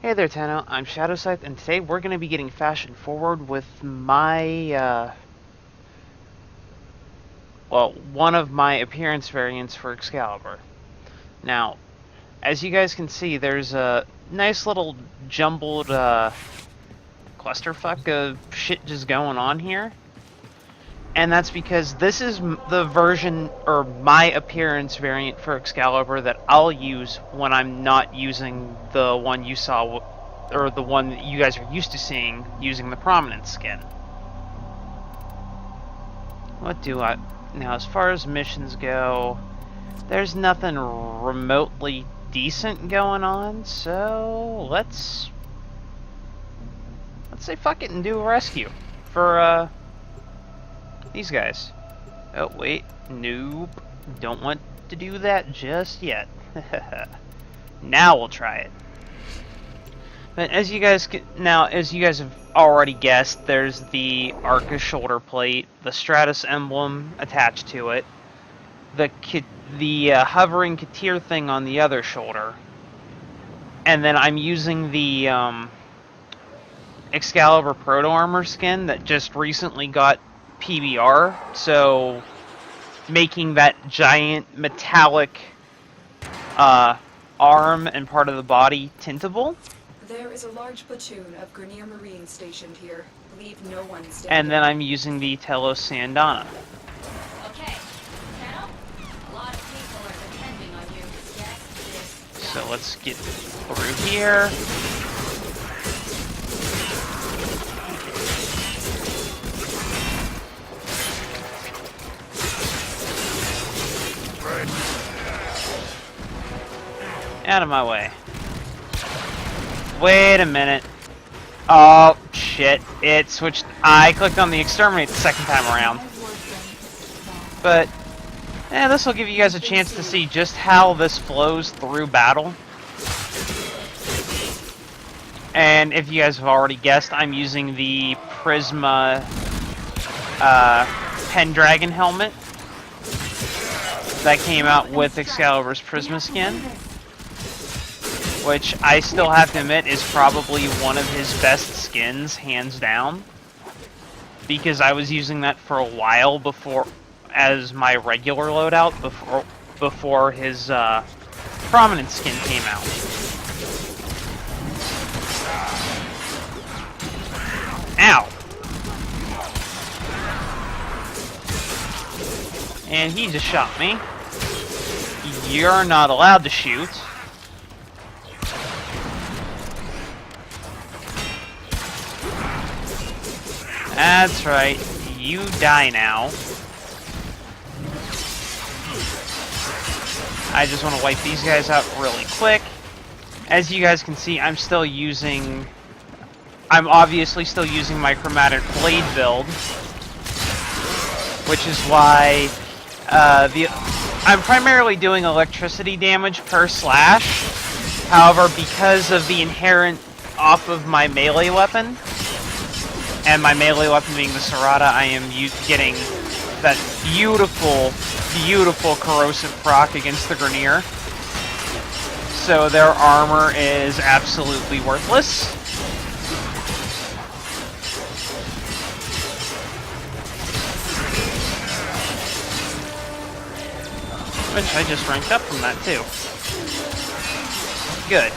Hey there, Tano. I'm Shadow Scythe, and today we're going to be getting fashion forward with my, one of my appearance variants for Excalibur. Now, as you guys can see, there's a nice little jumbled, clusterfuck of shit just going on here. And that's because this is the version, or my appearance variant for Excalibur that I'll use when I'm not using the one you saw, or the one that you guys are used to seeing using the prominent skin. What do I... Now, as far as missions go, there's nothing remotely decent going on, so let's say fuck it and do a rescue for, these guys. Oh, wait. Nope. Don't want to do that just yet. Now we'll try it. But as you guys have already guessed, there's the Arca shoulder plate, the Stratus emblem attached to it, the hovering Katir thing on the other shoulder, and then I'm using the Excalibur Proto Armor skin that just recently got PBR, so making that giant metallic arm and part of the body tintable. There is a large platoon of Grenier Marines stationed here. Leave no one standing. And then I'm using the Telos Sandana. Okay, now a lot of people are depending on you. Yes. So let's get through here. Out of my way. Wait a minute. Oh, shit. It switched. I clicked on the exterminate the second time around. But, this will give you guys a chance to see just how this flows through battle. And if you guys have already guessed, I'm using the Prisma Pendragon helmet that came out with Excalibur's Prisma skin, which I still have to admit is probably one of his best skins, hands down, because I was using that for a while before as my regular loadout before his prominent skin came out. Ow! And he just shot me. You're not allowed to shoot. That's right. You die now. I just want to wipe these guys out really quick. As you guys can see, I'm obviously still using my chromatic blade build, which is why I'm primarily doing electricity damage per slash. However, because of the inherent off of my melee weapon, and my melee weapon being the Serrata, I am getting that beautiful, beautiful corrosive proc against the Grenier. So their armor is absolutely worthless. Which I just ranked up from that too. Good.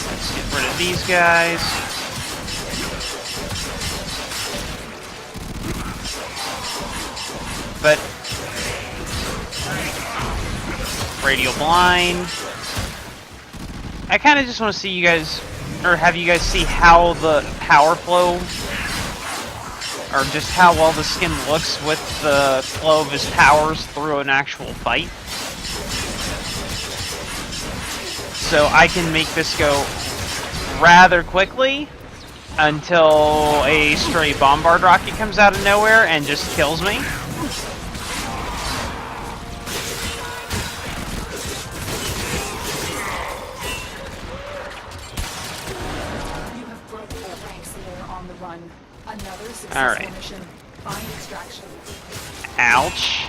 Let's get rid of these guys. But radial blind. I kind of just want to see you guys, or have you guys see how the power flow, or just how well the skin looks with the flow of his powers through an actual fight. So I can make this go rather quickly until a stray bombard rocket comes out of nowhere and just kills me. successful Alright. mission. Find extraction. Ouch.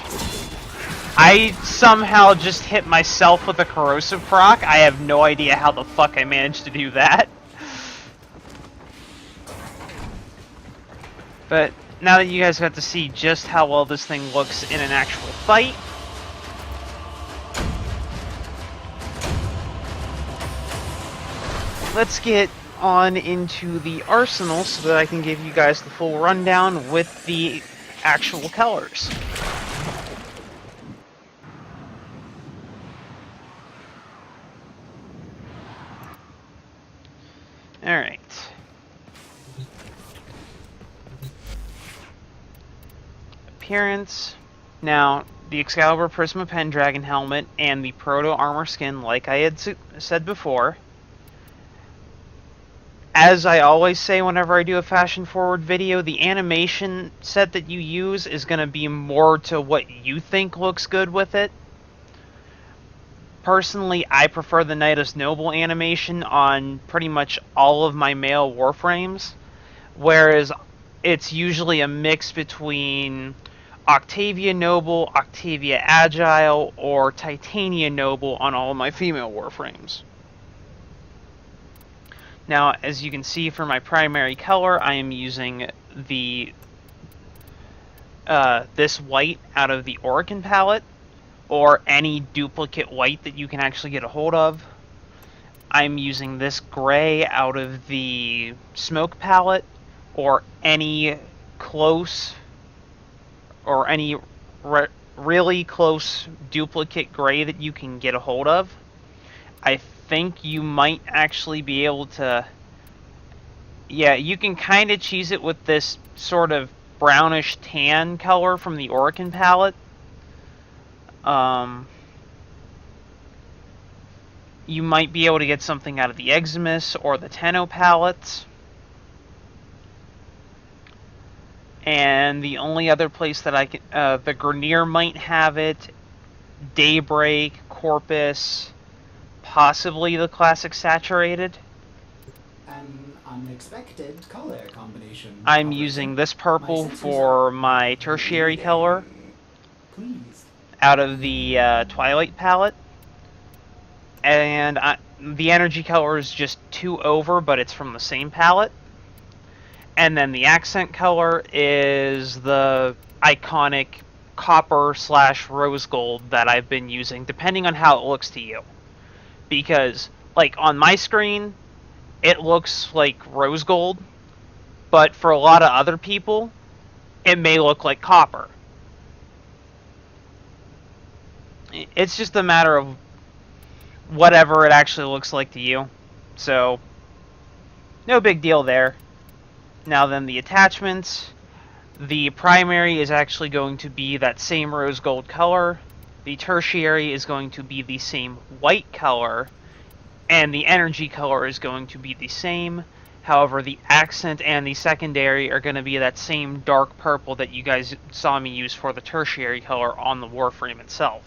I somehow just hit myself with a corrosive proc. I have no idea how the fuck I managed to do that. But now that you guys got to see just how well this thing looks in an actual fight, let's get on into the arsenal so that I can give you guys the full rundown with the actual colors. Alright. Appearance. Now, the Excalibur Prisma Pendragon helmet and the Proto armor skin, like I had said before. As I always say whenever I do a fashion forward video, the animation set that you use is going to be more to what you think looks good with it. Personally, I prefer the Nidus Noble animation on pretty much all of my male Warframes, whereas it's usually a mix between Octavia Noble, Octavia Agile, or Titania Noble on all of my female Warframes. Now, as you can see for my primary color, I am using the this white out of the Orokin palette, or any duplicate white that you can actually get a hold of. I'm using this gray out of the Smoke palette, or any close, or any really close duplicate gray that you can get a hold of. I think you might actually be able to... Yeah, you can kind of cheese it with this sort of brownish tan color from the Orokin palette. You might be able to get something out of the Eximus or the Tenno palettes. And the only other place that I can... the Grineer might have it. Daybreak, Corpus, possibly the Classic Saturated. An unexpected color combination. I'm using this purple for my tertiary color. Please. Out of the Twilight palette. And the energy color is just 2 over, but it's from the same palette. And then the accent color is the iconic copper/rose gold that I've been using, depending on how it looks to you. Because, like, on my screen, it looks like rose gold, but for a lot of other people, it may look like copper. It's just a matter of whatever it actually looks like to you. So, no big deal there. Now then, the attachments. The primary is actually going to be that same rose gold color. The tertiary is going to be the same white color. And the energy color is going to be the same. However, the accent and the secondary are going to be that same dark purple that you guys saw me use for the tertiary color on the Warframe itself.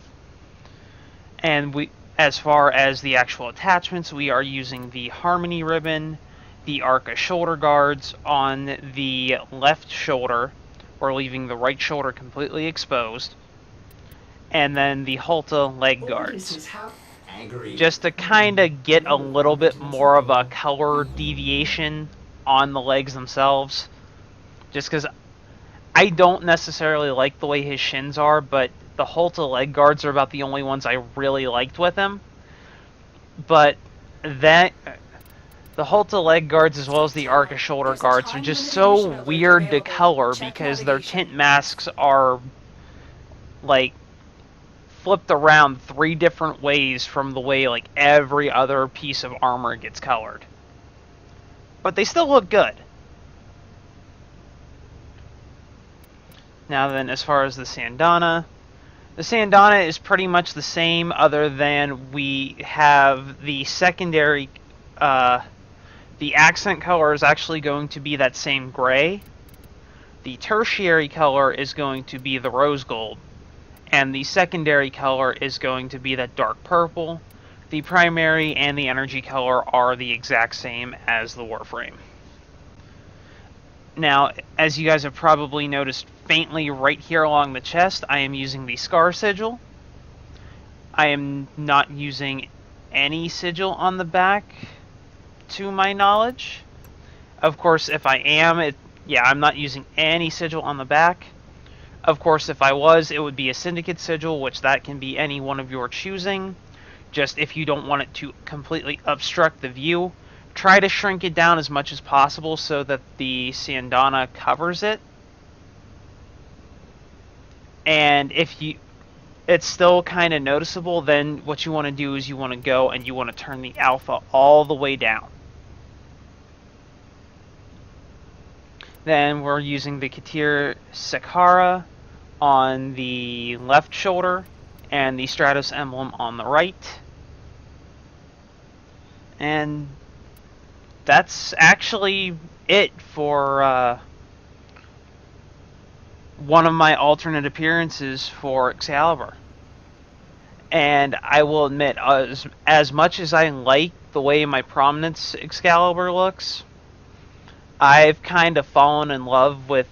And as far as the actual attachments, we are using the Harmony ribbon, the Arca shoulder guards on the left shoulder. We're leaving the right shoulder completely exposed. And then the Hulta leg guards. Just to kind of get a little bit more of a color deviation on the legs themselves. Just because I don't necessarily like the way his shins are, but the Hulta leg guards are about the only ones I really liked with him. But that... the Hulta leg guards as well as the Arca shoulder guards are just so weird to color because their tint masks are, like, flipped around 3 different ways from the way, like, every other piece of armor gets colored. But they still look good. Now then, as far as the Sandana is pretty much the same, other than we have the secondary, the accent color is actually going to be that same gray. The tertiary color is going to be the rose gold. And the secondary color is going to be that dark purple. The primary and the energy color are the exact same as the Warframe. Now, as you guys have probably noticed faintly right here along the chest, I am using the scar sigil. I am not using any sigil on the back, to my knowledge. Of course, if I am, yeah, I'm not using any sigil on the back. Of course, if I was, it would be a syndicate sigil, which that can be any one of your choosing. Just if you don't want it to completely obstruct the view, try to shrink it down as much as possible so that the Sandana covers it. And if it's still kind of noticeable, then what you want to do is you want to go and you want to turn the alpha all the way down. Then we're using the Katir Sakara on the left shoulder and the Stratos emblem on the right. And that's actually it for one of my alternate appearances for Excalibur. And I will admit, as much as I like the way my Prominence Excalibur looks, I've kind of fallen in love with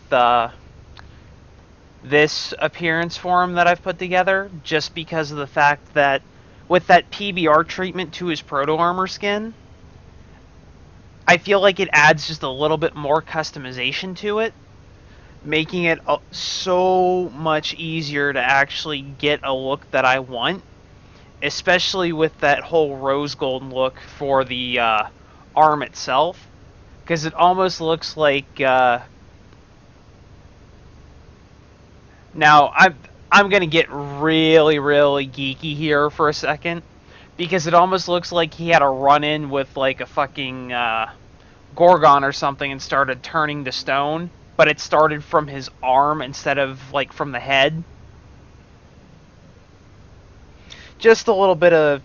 this appearance for him that I've put together, just because of the fact that with that PBR treatment to his proto-armor skin, I feel like it adds just a little bit more customization to it, making it so much easier to actually get a look that I want, especially with that whole rose gold look for the arm itself, because it almost looks like now I'm gonna get really geeky here for a second, because it almost looks like he had a run-in with like a fucking Gorgon or something and started turning to stone, but it started from his arm instead of like from the head. Just a little bit of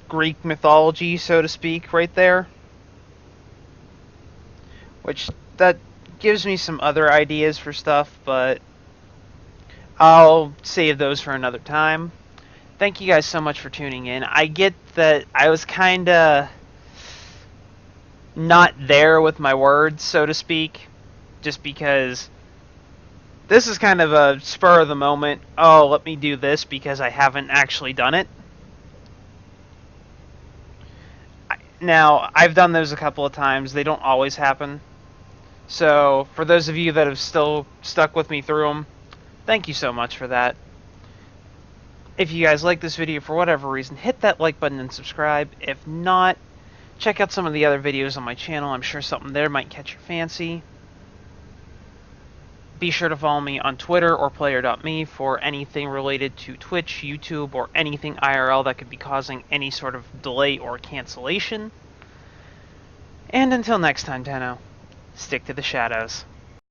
Greek mythology, so to speak, right there. Which, that gives me some other ideas for stuff, but I'll save those for another time. Thank you guys so much for tuning in. I get that I was kinda not there with my words, so to speak, just because this is kind of a spur of the moment, oh, let me do this, because I haven't actually done it. Now, I've done those a couple of times. They don't always happen. So, for those of you that have still stuck with me through them, thank you so much for that. If you guys like this video for whatever reason, hit that like button and subscribe. If not, check out some of the other videos on my channel. I'm sure something there might catch your fancy. Be sure to follow me on Twitter or player.me for anything related to Twitch, YouTube, or anything IRL that could be causing any sort of delay or cancellation. And until next time, Tenno, stick to the shadows.